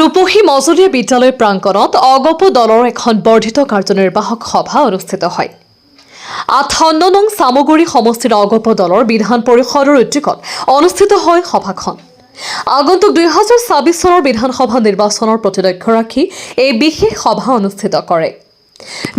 ৰূপহী মজলীয়া বিদ্যালয় প্ৰাংগণত অগপ দলৰ এখন বৰ্ধিত কাৰ্যনিৰ্বাহক সভা অনুষ্ঠিত হয়। ৫৮ নং চামগুৰি সমষ্টিৰ অগপ দলৰ বিধান পৰিষদৰ উদ্যোগত অনুষ্ঠিত হয় সভাখন। আগন্তুক ২০২৬ চনৰ বিধানসভা নিৰ্বাচনৰ প্ৰতি লক্ষ্য ৰাখি এই বিশেষ সভা অনুষ্ঠিত কৰে।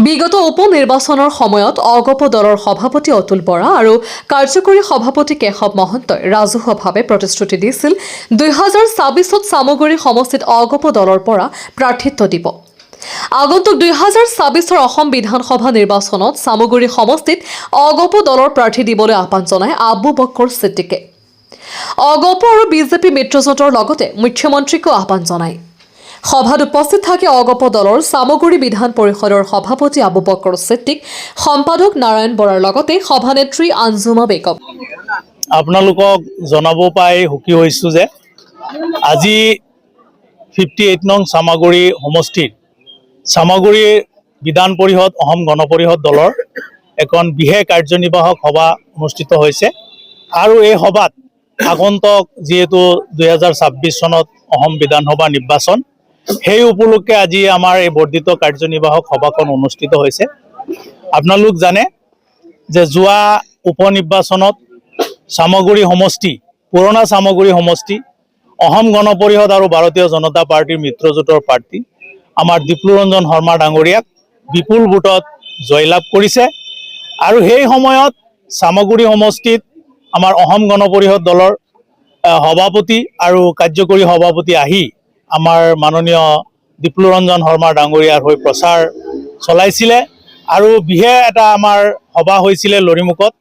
বিগত উপ নিৰ্বাচনৰ সময়ত অগপ দলৰ সভাপতি অতুল বৰা আৰু কাৰ্যকৰী সভাপতি কেশৱ মহন্তই ৰাজহুৱাভাৱে প্ৰতিশ্ৰুতি দিছিল ২০২৬ত চামগুৰি সমষ্টিত অগপ দলৰ পৰা প্ৰাৰ্থিত্ব দিব। আগন্তুক ২০২৬ৰ অসম বিধানসভা নিৰ্বাচনত চামগুৰি সমষ্টিত অগপ দলৰ প্ৰাৰ্থী দিবলৈ আহ্বান জনায় আবু বক্কৰ ছিদ্দিকে। অগপ আৰু বিজেপি মিত্ৰজোঁটৰ লগতে মুখ্যমন্ত্ৰীকো আহ্বান জনায়। সভাত উপস্থিত থাকে অগপ দলৰ চামগুৰি বিধান পৰিষদৰ সভাপতি আবু বক্কৰ ছিদ্দিক, সম্পাদক নাৰায়ণ বৰাৰ লগতে সভানেত্ৰী আঞ্জুমা বেগম। আপোনালোকক জনাব পাই সুখী হৈছোঁ যে আজি 58 নং চামগুৰি সমষ্টিৰ চামগুৰি বিধান পৰিষদ অসম গণ পৰিষদ দলৰ এখন বিশেষ কাৰ্যনিৰ্বাহক সভা অনুষ্ঠিত হৈছে আৰু এই সভাত আগন্তুক যিহেতু ২০২৬ চনত অসম বিধানসভা নিৰ্বাচন, সেই উপলক্ষে আজি আমাৰ এই বৰ্ধিত কাৰ্যনিৰ্বাহক সভাখন অনুষ্ঠিত হৈছে। আপোনালোক জানে যে যোৱা উপ নিৰ্বাচনত চামগুৰি সমষ্টি, পুৰণা চামগুৰি সমষ্টি অসম গণ পৰিষদ আৰু ভাৰতীয় জনতা পাৰ্টীৰ মিত্ৰজোঁটৰ প্ৰাৰ্থী আমাৰ ডিপ্লুৰঞ্জন শৰ্মা ডাঙৰীয়াক বিপুল ভোটত জয়লাভ কৰিছে আৰু সেই সময়ত চামগুৰি সমষ্টিত আমাৰ অসম গণ পৰিষদ দলৰ সভাপতি আৰু কাৰ্যকৰী সভাপতি আহি আমাৰ মাননীয় ডিপ্লুৰঞ্জন শৰ্মা ডাঙৰীয়াৰ হৈ প্ৰচাৰ চলাইছিলে আৰু বিশেষ এটা আমাৰ সভা হৈছিলে লৰিমুখত।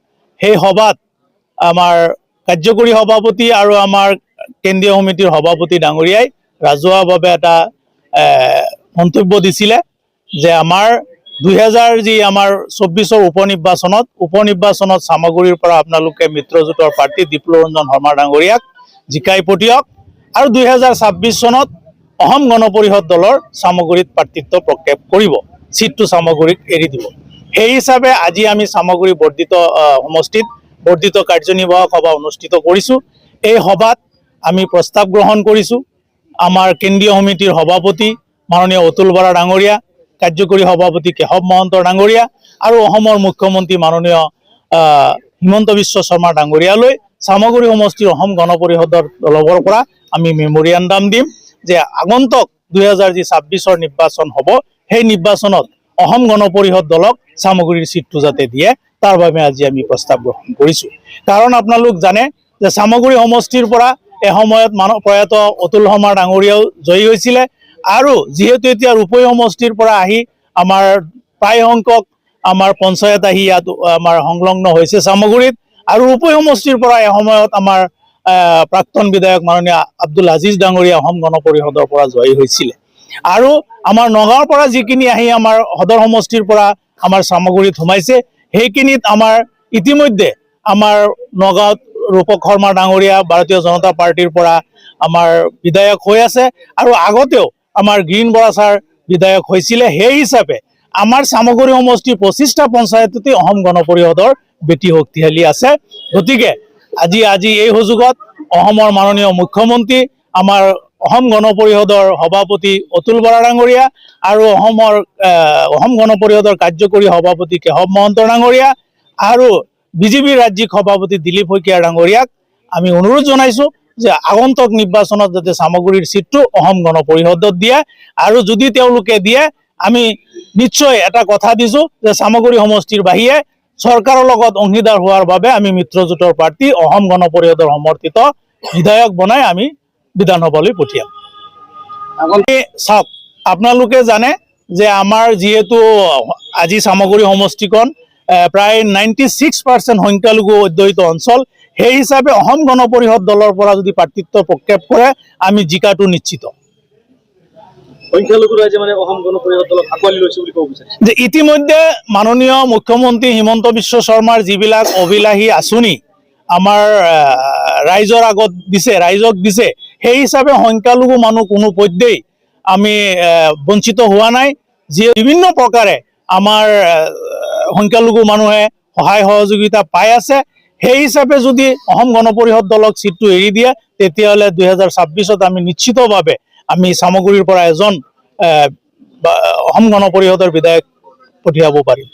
সেই সভাত আমাৰ কাৰ্যকৰী সভাপতি আৰু আমাৰ কেন্দ্ৰীয় সমিতিৰ সভাপতি ডাঙৰীয়াই ৰাজহুৱাভাৱে এটা মন্তব্য দিছিলে যে আমাৰ ২০২৪ উপনিৰ্বাচনত চামগুৰিৰ পৰা আপোনালোকে মিত্ৰজোঁটৰ প্ৰাৰ্থী ডিপ্লুৰঞ্জন শৰ্মা ডাঙৰীয়াক জিকাই পঠিয়াওক আৰু ২০২৬ চনত অসম গণ পৰিষদ দলৰ চামগুৰিত প্ৰাৰ্থিত্ব প্ৰক্ষেপ কৰিব, চিটটো চামগুৰিক এৰি দিব। সেই হিচাপে আজি আমি চামগুৰি বৰ্ধিত সমষ্টিত বৰ্ধিত কাৰ্যনিৰ্বাহক সভা অনুষ্ঠিত কৰিছোঁ। এই সভাত আমি প্ৰস্তাৱ গ্ৰহণ কৰিছোঁ আমাৰ কেন্দ্ৰীয় সমিতিৰ সভাপতি মাননীয় অতুল বৰা ডাঙৰীয়া, কাৰ্যকৰী সভাপতি কেশৱ মহন্ত ডাঙৰীয়া আৰু অসমৰ মুখ্যমন্ত্ৰী মাননীয় হিমন্ত বিশ্ব শৰ্মা ডাঙৰীয়ালৈ চামগুৰি সমষ্টিৰ অসম গণ পৰিষদৰ দলৰ পৰা আমি মেমৰিয়াণ্ডাম দিম যে আগন্তুক ২০২৬ নিৰ্বাচন হ'ব, সেই নিৰ্বাচনত অসম গণ পৰিষদ দলক চামগুৰিৰ চিটটো যাতে দিয়ে, তাৰ বাবে আজি আমি প্ৰস্তাৱ গ্ৰহণ কৰিছোঁ। কাৰণ আপোনালোক জানে যে চামগুৰি সমষ্টিৰ পৰা এসময়ত প্ৰয়াত অতুল শৰ্মা ডাঙৰীয়াও জয়ী হৈছিলে আৰু যিহেতু এতিয়া ৰূপহী সমষ্টিৰ পৰা আহি আমাৰ প্ৰায় সংখ্যক আমাৰ পঞ্চায়ত আহি ইয়াত আমাৰ সংলগ্ন হৈছে চামগুৰিত আৰু ৰূপহী সমষ্টিৰ পৰা এসময়ত আমাৰ প্ৰাক্তন বিধায়ক মাননীয় আব্দুল আজিজ ডাঙৰীয়া অসম গণ পৰিষদৰ পৰা জয়ী হৈছিলে আৰু আমাৰ নগাঁৱৰ পৰা যিখিনি আহি আমাৰ সদৰ সমষ্টিৰ পৰা আমাৰ চামগুৰিত সোমাইছে, সেইখিনিত আমাৰ ইতিমধ্যে আমাৰ নগাঁৱত ৰূপক শৰ্মা ডাঙৰীয়া ভাৰতীয় জনতা পাৰ্টীৰ পৰা আমাৰ বিধায়ক হৈ আছে আৰু আগতেও আমাৰ গ্ৰীণ বৰা ছাৰ বিধায়ক হৈছিলে। সেই হিচাপে আমাৰ চামগুৰি সমষ্টিৰ ২৫টা পঞ্চায়ততে অসম গণ পৰিষদৰ বেটি শক্তিশালী আছে। গতিকে আজি এই সুযোগত অসমৰ মাননীয় মুখ্যমন্ত্ৰী আমাৰ অসম গণ পৰিষদৰ সভাপতি অতুল বৰা ডাঙৰীয়া আৰু অসম গণ পৰিষদৰ কাৰ্যকৰী সভাপতি কেশৱ মহন্ত ডাঙৰীয়া আৰু বিজেপিৰ ৰাজ্যিক সভাপতি দিলীপ শইকীয়া ডাঙৰীয়াক আমি অনুৰোধ জনাইছোঁ যে আগন্তুক নিৰ্বাচনত যাতে চামগুৰিৰ চিটটো অসম গণ পৰিষদত দিয়ে আৰু যদি তেওঁলোকে দিয়ে আমি নিশ্চয় এটা কথা দিছোঁ যে চামগুৰি সমষ্টিৰ বাহিৰে চৰকাৰৰ লগত অংশীদাৰ হোৱাৰ বাবে আমি মিত্ৰজোঁটৰ প্ৰাৰ্থী অসম গণ পৰিষদৰ সমৰ্থিত বিধায়ক বনাই আমি বিধানসভালৈ পঠিয়াম। চাওক, আপোনালোকে জানে যে আমাৰ যিহেতু আজি চামগুৰি সমষ্টিখন প্ৰায় 96% সংখ্যালঘু অধ্যুষিত অঞ্চল, সেই হিচাপে অসম গণ পৰিষদ দলৰ পৰা যদি প্ৰাৰ্থিত্ব প্ৰক্ষেপ কৰে আমি জিকাটো নিশ্চিত। যে ইতিমধ্যে মাননীয় মুখ্যমন্ত্ৰী হিমন্ত বিশ্ব শৰ্মাৰ যিবিলাক অভিলাষী আঁচনি আমাৰ ৰাইজৰ আগত দিছে, ৰাইজক দিছে, সেই হিচাপে সংখ্যালঘু মানুহ কোনো পধ্যেই আমি বঞ্চিত হোৱা নাই। যি বিভিন্ন প্ৰকাৰে আমাৰ সংখ্যালঘু মানুহে সহায় সহযোগিতা পাই আছে। সেই হিচাপে যদি অসম গণ পৰিষদ দলক চিটটো এৰি দিয়ে তেতিয়াহ'লে ২০২৬ত আমি নিশ্চিতভাৱে আমি চামগুৰিৰ পৰা এজন অসম গণ পৰিষদৰ বিধায়ক পঠিয়াব পাৰিম।